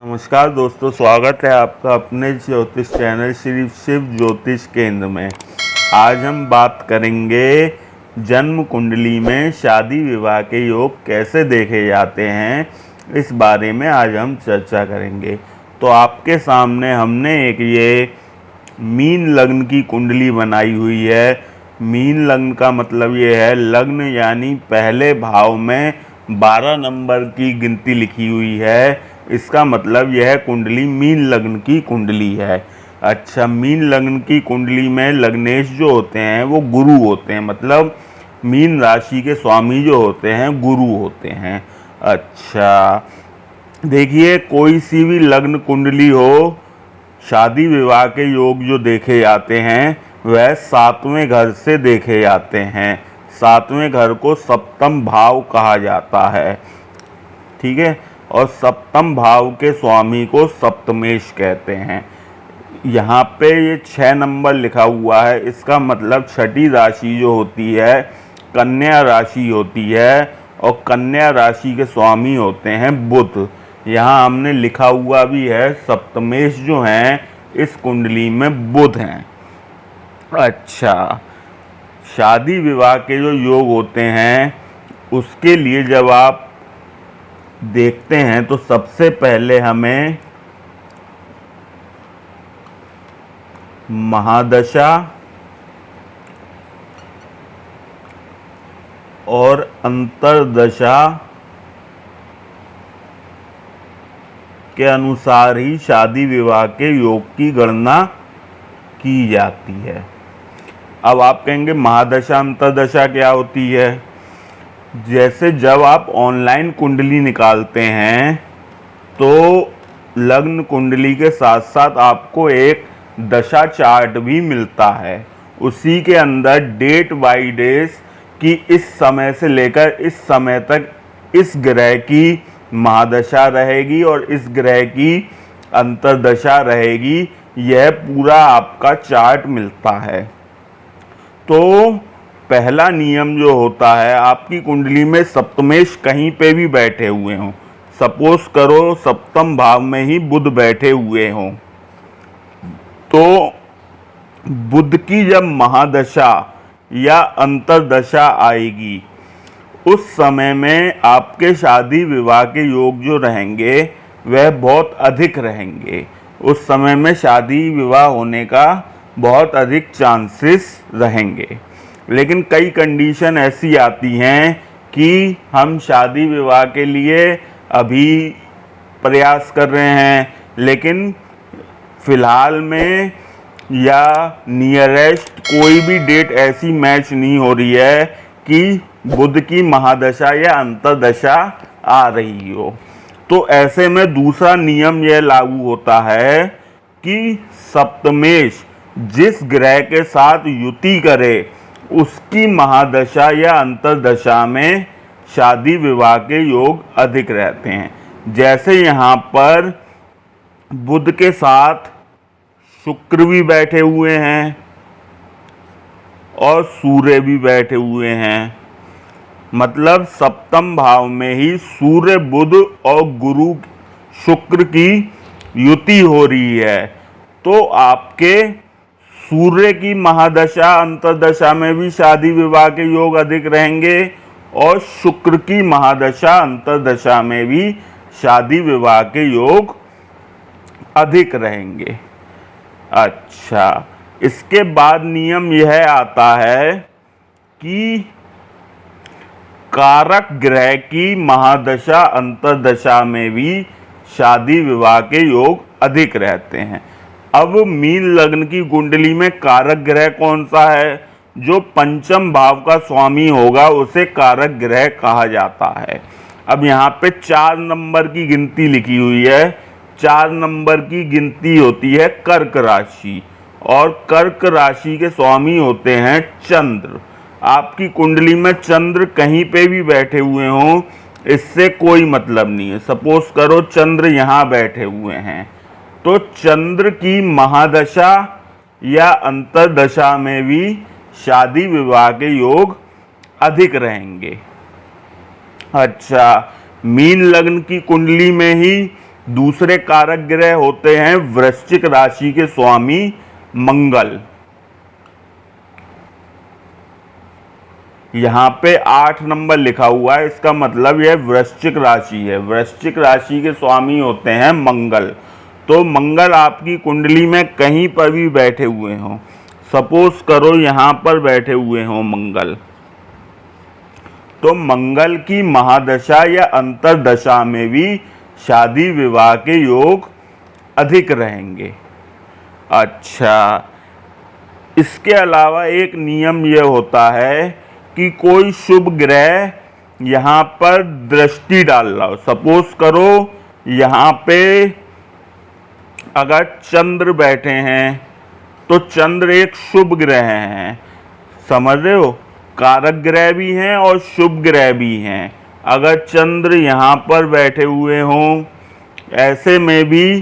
नमस्कार दोस्तों, स्वागत है आपका अपने ज्योतिष चैनल श्री शिव ज्योतिष केंद्र में। आज हम बात करेंगे जन्म कुंडली में शादी विवाह के योग कैसे देखे जाते हैं, इस बारे में आज हम चर्चा करेंगे। तो आपके सामने हमने एक ये मीन लग्न की कुंडली बनाई हुई है। मीन लग्न का मतलब ये है, लग्न यानी पहले भाव में 12 नंबर की गिनती लिखी हुई है। इसका मतलब यह कुंडली मीन लग्न की कुंडली है। अच्छा, मीन लग्न की कुंडली में लग्नेश जो होते हैं वो गुरु होते हैं, मतलब मीन राशि के स्वामी जो होते हैं गुरु होते हैं। अच्छा, देखिए, कोई सी भी लग्न कुंडली हो, शादी विवाह के योग जो देखे जाते हैं वह 7वें घर से देखे जाते हैं। 7वें घर को सप्तम भाव कहा जाता है, ठीक है। और सप्तम भाव के स्वामी को सप्तमेश कहते हैं। यहाँ पे ये 6 नंबर लिखा हुआ है, इसका मतलब छठी राशि जो होती है कन्या राशि होती है, और कन्या राशि के स्वामी होते हैं बुध। यहाँ हमने लिखा हुआ भी है, सप्तमेश जो हैं इस कुंडली में बुध हैं। अच्छा, शादी विवाह के जो योग होते हैं उसके लिए जब आप देखते हैं तो सबसे पहले हमें महादशा और अंतरदशा के अनुसार ही शादी विवाह के योग की गणना की जाती है। अब आप कहेंगे महादशा अंतरदशा क्या होती है? जैसे जब आप ऑनलाइन कुंडली निकालते हैं तो लग्न कुंडली के साथ साथ आपको एक दशा चार्ट भी मिलता है। उसी के अंदर डेट बाय डेज कि इस समय से लेकर इस समय तक इस ग्रह की महादशा रहेगी और इस ग्रह की अंतरदशा रहेगी, यह पूरा आपका चार्ट मिलता है। तो पहला नियम जो होता है, आपकी कुंडली में सप्तमेश कहीं पे भी बैठे हुए हों, सपोज करो सप्तम भाव में ही बुध बैठे हुए हों, तो बुध की जब महादशा या अंतरदशा आएगी उस समय में आपके शादी विवाह के योग जो रहेंगे वह बहुत अधिक रहेंगे। उस समय में शादी विवाह होने का बहुत अधिक चांसेस रहेंगे। लेकिन कई कंडीशन ऐसी आती हैं कि हम शादी विवाह के लिए अभी प्रयास कर रहे हैं, लेकिन फ़िलहाल में या नियरेस्ट कोई भी डेट ऐसी मैच नहीं हो रही है कि बुध की महादशा या अंतरदशा आ रही हो। तो ऐसे में दूसरा नियम यह लागू होता है कि सप्तमेश जिस ग्रह के साथ युति करे उसकी महादशा या अंतरदशा में शादी विवाह के योग अधिक रहते हैं। जैसे यहाँ पर बुध के साथ शुक्र भी बैठे हुए हैं और सूर्य भी बैठे हुए हैं, मतलब सप्तम भाव में ही सूर्य बुध और गुरु शुक्र की युति हो रही है। तो आपके सूर्य की महादशा अंतरदशा में भी शादी विवाह के योग अधिक रहेंगे और शुक्र की महादशा अंतरदशा में भी शादी विवाह के योग अधिक रहेंगे। अच्छा, इसके बाद नियम यह आता है कि कारक ग्रह की महादशा अंतरदशा में भी शादी विवाह के योग अधिक रहते हैं। अब मीन लग्न की कुंडली में कारक ग्रह कौन सा है? जो पंचम भाव का स्वामी होगा उसे कारक ग्रह कहा जाता है। अब यहाँ पे 4 नंबर की गिनती लिखी हुई है। 4 नंबर की गिनती होती है कर्क राशि, और कर्क राशि के स्वामी होते हैं चंद्र। आपकी कुंडली में चंद्र कहीं पे भी बैठे हुए हों, इससे कोई मतलब नहीं है। सपोज करो चंद्र यहाँ बैठे हुए हैं, तो चंद्र की महादशा या अंतरदशा में भी शादी विवाह के योग अधिक रहेंगे। अच्छा, मीन लग्न की कुंडली में ही दूसरे कारक ग्रह होते हैं वृश्चिक राशि के स्वामी मंगल। यहाँ पे 8 नंबर लिखा हुआ है, इसका मतलब यह वृश्चिक राशि है। वृश्चिक राशि के स्वामी होते हैं मंगल। तो मंगल आपकी कुंडली में कहीं पर भी बैठे हुए हों, सपोज करो यहाँ पर बैठे हुए हों मंगल, तो मंगल की महादशा या अंतरदशा में भी शादी विवाह के योग अधिक रहेंगे। अच्छा, इसके अलावा एक नियम यह होता है कि कोई शुभ ग्रह यहाँ पर दृष्टि डाल रहा हो, सपोज करो यहाँ पे अगर चंद्र बैठे हैं तो चंद्र एक शुभ ग्रह हैं, समझ रहे हो, कारक ग्रह भी हैं और शुभ ग्रह भी हैं। अगर चंद्र यहाँ पर बैठे हुए हों, ऐसे में भी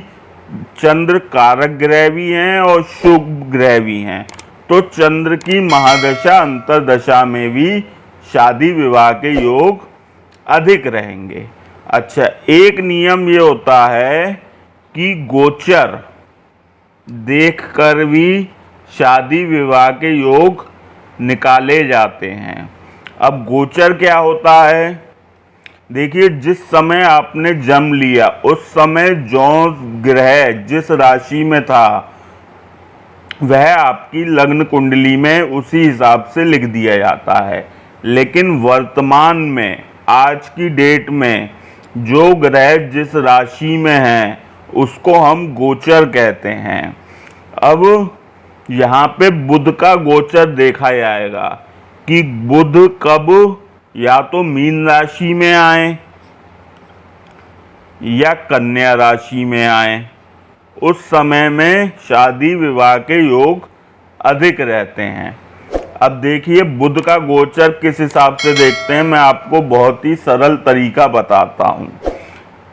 चंद्र कारक ग्रह भी हैं और शुभ ग्रह भी हैं, तो चंद्र की महादशा अंतरदशा में भी शादी विवाह के योग अधिक रहेंगे। अच्छा, एक नियम ये होता है कि गोचर देखकर भी शादी विवाह के योग निकाले जाते हैं। अब गोचर क्या होता है? देखिए, जिस समय आपने जन्म लिया उस समय जो ग्रह जिस राशि में था वह आपकी लग्न कुंडली में उसी हिसाब से लिख दिया जाता है। लेकिन वर्तमान में आज की डेट में जो ग्रह जिस राशि में हैं उसको हम गोचर कहते हैं। अब यहाँ पे बुध का गोचर देखा जाएगा कि बुध कब या तो मीन राशि में आए या कन्या राशि में आए, उस समय में शादी विवाह के योग अधिक रहते हैं। अब देखिए बुध का गोचर किस हिसाब से देखते हैं, मैं आपको बहुत ही सरल तरीका बताता हूँ।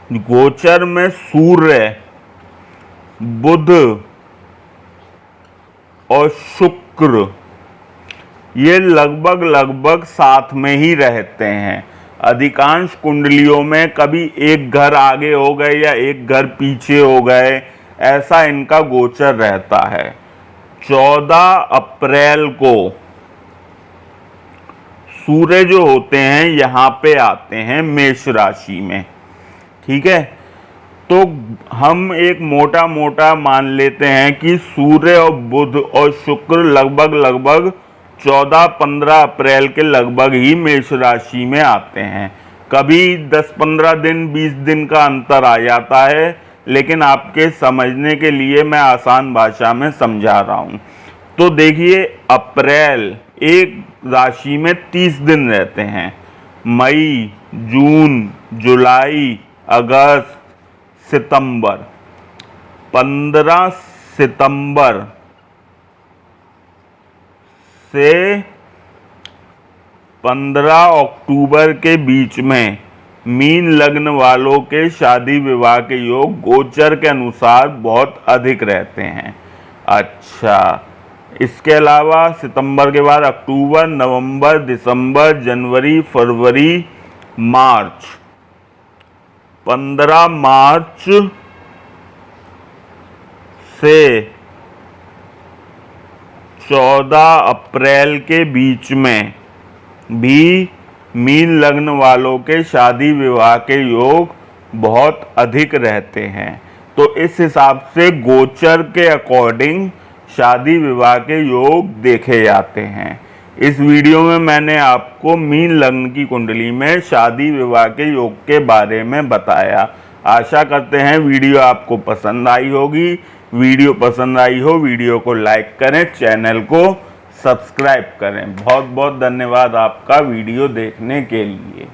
गोचर में सूर्य, बुध और शुक्र ये लगभग साथ में ही रहते हैं। अधिकांश कुंडलियों में कभी एक घर आगे हो गए या एक घर पीछे हो गए, ऐसा इनका गोचर रहता है। 14 अप्रैल को सूर्य जो होते हैं यहाँ पे आते हैं मेष राशि में, ठीक है। तो हम एक मोटा मान लेते हैं कि सूर्य और बुध और शुक्र लगभग 14-15 अप्रैल के लगभग ही मेष राशि में आते हैं। कभी 10-15 दिन 20 दिन का अंतर आ जाता है, लेकिन आपके समझने के लिए मैं आसान भाषा में समझा रहा हूँ। तो देखिए, अप्रैल एक राशि में 30 दिन रहते हैं। मई, जून, जुलाई, अगस्त, सितंबर, 15 सितंबर से 15 अक्टूबर के बीच में मीन लग्न वालों के शादी विवाह के योग गोचर के अनुसार बहुत अधिक रहते हैं। अच्छा, इसके अलावा सितंबर के बाद अक्टूबर, नवंबर, दिसंबर, जनवरी, फरवरी, मार्च, 15 मार्च से 14 अप्रैल के बीच में भी मीन लग्न वालों के शादी विवाह के योग बहुत अधिक रहते हैं। तो इस हिसाब से गोचर के अकॉर्डिंग शादी विवाह के योग देखे जाते हैं। इस वीडियो में मैंने आपको मीन लग्न की कुंडली में शादी विवाह के योग के बारे में बताया। आशा करते हैं वीडियो आपको पसंद आई होगी। वीडियो पसंद आई हो वीडियो को लाइक करें, चैनल को सब्सक्राइब करें। बहुत बहुत धन्यवाद आपका वीडियो देखने के लिए।